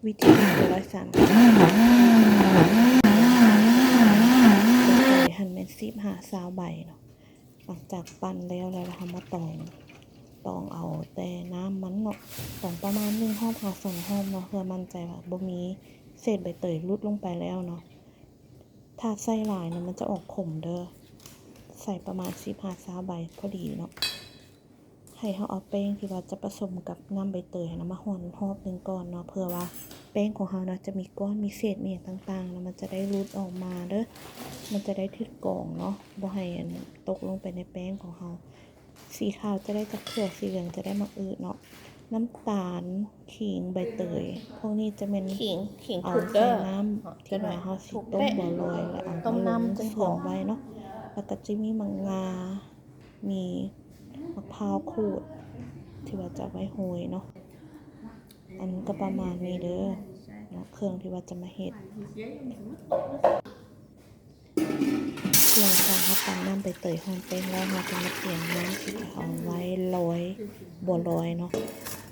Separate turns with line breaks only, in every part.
วิธี103ใบเตยหั่นเป็น10-20ใบเนาะหลังจากปั้นแล้วเราทำมาตองเอาแต่น้ำมันเนาะตองประมาณ1 หอบหา2 หอบเนาะเพื่อมั่นใจว่าบ่มีเศษใบเตยรุดลงไปแล้วเนาะถ้าใส่หลายเนี่ยมันจะออกขมเด้อใส่ประมาณ10-20ใบพอดีเนาะให้เขาเอาแป้งที่ว่าจะผสมกับน้ำใบเตยนะมาห่อนรอบนึงก่อนเนาะเพื่อว่าแป้งของเขาเนาะจะมีก้อนมีเศษมีต่างๆแล้วมันจะได้รุดออกมาเด้อมันจะได้ถึกกล่องเนาะบ่ให้ตกลงไปในแป้งของเขาสีขาวจะได้จากเขือสีเหลืองจะได้มะอืดเนาะน้ำตาลขิงใบเตยพวกนี้จะเป็น
ขิง
เอา
ถูกเด้
ใส่
อ
น้ำที่ว่าเขาสิต้มบ่ลอยแล้วเอา
ต้ม
มาลง
น้ำจนห
เฟือ
อง ม
ไว้เนาะแล้วก็จะมีมังงามีมะพร้าวขูดที่ว่าจะไว้โหยเนาะอันนี้ก็ประมาณนี้เด้อเนาะเครื่องที่ว่าจะมาเฮ็ดหลังจากเขาปั้นน้ำใบเตยหอมแป้งแล้วเราจะมาเตรียมน้ำที่เอาไว้ลอยบัวลอยเนาะ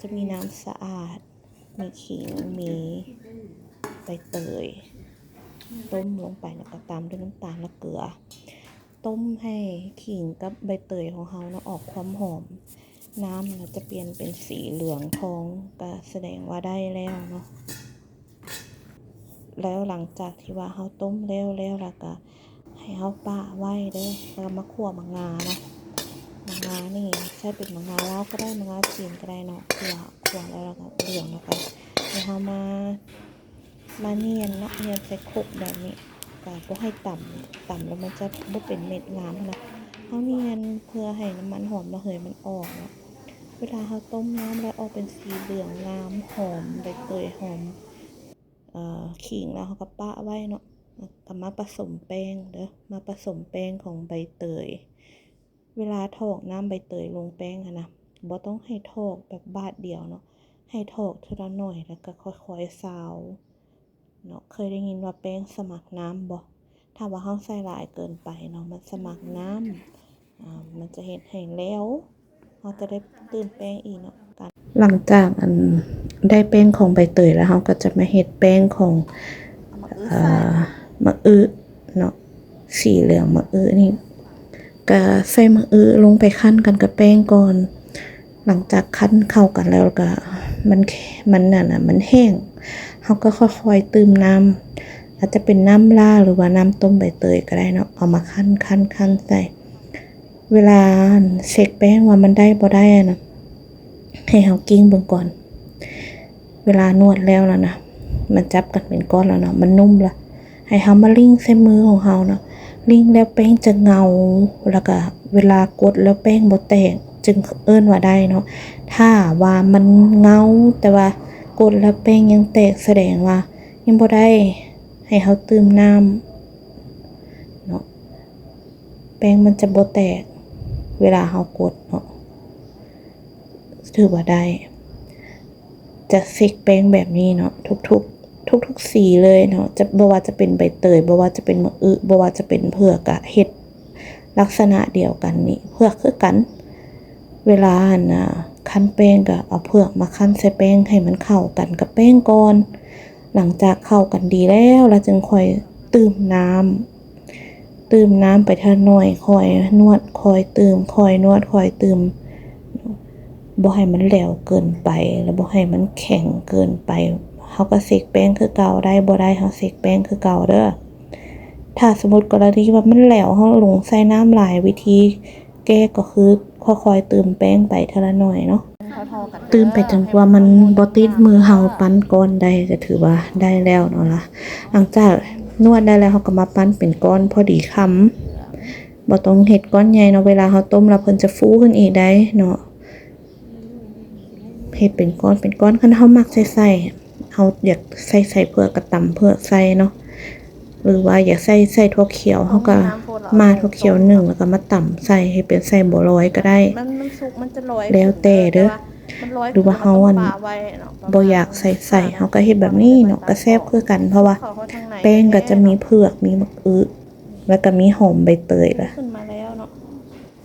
จะมีน้ำสะอาดมีขิงมีใบเตยต้มลงไปแล้วก็ตามด้วยน้ำตาลและเกลือต้มให้ขิงกับใบเตยของเขาเนาะออกความหอมน้ำเราจะเปลี่ยนเป็นสีเหลืองทองก็แสดงว่าได้แล้วเนาะแล้วหลังจากที่ว่าเขาต้มแล้วแล้วก็ให้เขาปะไว้เด้อแล้วมาคั่วมะงาเนาะมะงานี่ใช้เป็นมะงาลาวก็ได้มะงาจีนก็ได้เนาะคั่วแล้วก็เหลืองแล้วก็ให้เขามาเนียนเนาะเนียนใส่ครกแบบนี้ก็บ่ให้ต่ำแล้วมันจะบ่เป็นเม็ดงามนะเขาเนียนเพื่อให้น้ำมันหอมระเหยมันออกเนาะเวลาเขาต้มน้ำแล้วออกเป็นสีเหลืองงามหอมใบเตยหอมขิงแล้วเขาก็ปะไว้เนาะก็มาผสมแป้งเด้อมาผสมแป้งของใบเตยเวลาทอกน้ำใบเตยลงแป้งนะบ่ต้องให้ทอกแบบบาดเดียวเนาะให้ทอกทีละหน่อยแล้วก็ค่อยๆซาวเนาะเคยได้ยินว่าแป้งสมัครน้ำบ่ถ้าว่าเราใส่หลายเกินไปเนาะมันสมัครน้ำมันจะเฮ็ดให้แล้วเราจะได้ตื่นแป้งอีกเนาะหลังจากได้แป้งของใบเตยแล้วเราก็จะมาเฮ็ดแป้งของมะอึเนาะสีเหลืองมะอึนี่ก็ใส่มะอึลงไปคั่นกันกับแป้งก่อนหลังจากคั่นเข้ากันแล้วก็มันน่ะมันแห้งเราก็ค่อยๆเติมน้ำอาจจะเป็นน้ำล่าหรือว่าน้ำต้มใบเตยก็ได้เนาะเอามาคั่นใส่เวลาเช็คแป้งว่ามันได้บ่ได้นะให้เรากิ้งเบิ่งก่อนเวลานวดแล้วนะมันจับกันเป็นก้อนแล้วเนาะมันนุ่มละให้เรามาลิ่งใส่มือของเราเนาะลิ่งแล้วแป้งจะเงาแล้วก็เวลากดแล้วแป้งบ่แตกจึงเอิ้นว่าได้เนาะถ้าว่ามันเงาแต่ว่ากดแล้วแป้งยังแตกแสดงว่ายังบ่ได้ให้เราเติมน้ำเนาะแป้งมันจะบ่แตกเวลาเรากดเนาะถือว่าได้จะเซ็กแป้งแบบนี้เนาะทุกสีเลยเนาะจะบ่ว่าจะเป็นใบเตยบ่ว่าจะเป็นมะอึบ่ว่าจะเป็นเผือกอะเฮ็ดลักษณะเดียวกันนี่เผือกคือกันเวลาคั่นแป้งก็เอาเผือกมาคั่นใส่แป้งให้มันเข้ากันกับแป้งก่อนหลังจากเข้ากันดีแล้วจึงค่อยเติมน้ำไปทีละหน่อยค่อยนวดค่อยเติมค่อยนวดค่อยเติมบ่ให้มันแหลวเกินไปแล้วบ่ให้มันแข็งเกินไปเฮาก็เสกแป้งคือเก่าได้บ่ได้เฮาเสกแป้งคือเก่าเด้อถ้าสมมุติกรณีว่ามันแหลวเฮาลงใส่น้ำหลายวิธีแก้ก็คือค่อยๆเติมแป้งไปทีละหน่อยเนาะเติมไปจนกว่ามันบ่ติดมือเฮาปั้นก้อนได้ก็ถือว่าได้แล้วเนาะล่ะหลังจากนวดได้แล้วเฮาก็มาปั้นเป็นก้อนพอดีคำบ่ต้องเฮ็ดก้อนใหญ่เนาะเวลาเฮาต้มแล้วเพิ่นจะฟูขึ้นอีกได้เนาะเฮ็ดเป็นก้อนคันเฮามักใส่เฮาอยากใส่เผือกก็ตำเผือกใส่เนาะหรือว่าอยากใส่ถั่วเขียวเฮาก็มาถั่วเขียว1แล้วก็มาตำใส่ให้เป็นใส่บัวลอยก็ได้
มันสุกมันจะลอย
แล้วแต่เด้อหรือว่าเฮาบ่อยากใส่เฮาก็เฮ็ดแบบนี้เนาะก็แซ่บคือกันเพราะว่าแป้งก็จะมีเผือกมีมะอึแล้วก็มีหอมใบเตยล่ะ
ขึ้นมาแล้วเนาะ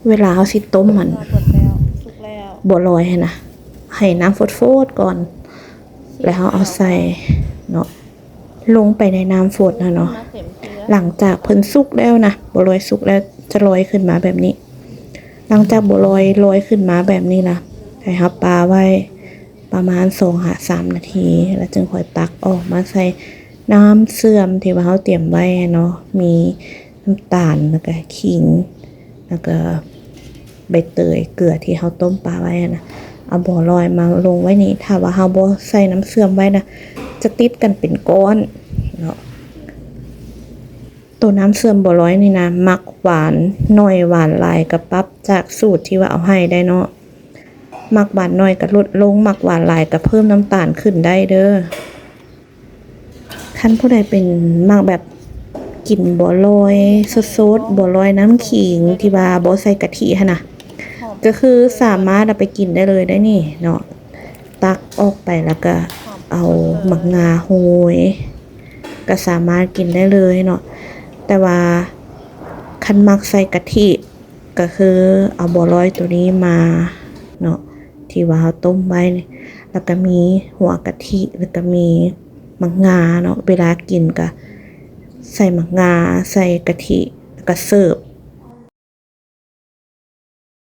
เวลาเฮาสิต้มมัน
สุกแล้ว
บัวลอยให้นะให้น้ำฟดๆก่อน แล้วเราเอาใส่เนาะลงไปในน้ำฝนนะเนาะ
มาเต็มทีแล้ว
หลังจากเพิ่นสุกแล้วนะบัวลอยสุกแล้วจะลอยขึ้นมาแบบนี้ หลังจากบัวลอยขึ้นมาแบบนี้นะให้เราปาไว้ประมาณ2-3 นาที แล้วจึงค่อยตักออกมาใส่น้ำเสื่อมที่ว่าเราเตรียมไว้เนาะมีน้ำตาลแล้วก็ขิงแล้วก็ใบเตยเกลือที่เราต้มปลาไว้นะเอาบัวลอยมาลงไว้นี่ถ้าว่าเราบ่ใส่น้ำเสื่อมไว้นะจะติดกันเป็นก้อนเนาะ ตัวน้ำเสื่อมบัวลอยนี่นะมักหวานน้อยหวานหลายกับปรับจากสูตรที่ว่าเอาให้ได้เนาะมักหวานน้อยก็ลดลงมักหวานหลายก็เพิ่มน้ำตาลขึ้นได้เด้อคันผู้ใดเป็นมักแบบกินบัวลอยสดๆบัวลอยน้ำขิงที่ว่าบ่ใส่กะทิหั่นน่ะ
หอม
ก็คือสามารถเอาไปกินได้เลยได้นี่เนาะตักออกไปแล้วก็เอาหมักงาโหยก็สามารถกินได้เลยเนาะแต่ว่าคันมักใส่กะทิก็คือเอาบัวลอยตัวนี้มาเนาะที่ว่าเราต้มไว้นี่แล้วก็มีหัวกะทิแล้วก็มีหมักงาเนาะเวลากินก็ใส่หมักงาใส่กะทิแล้วก็เสิร์ฟ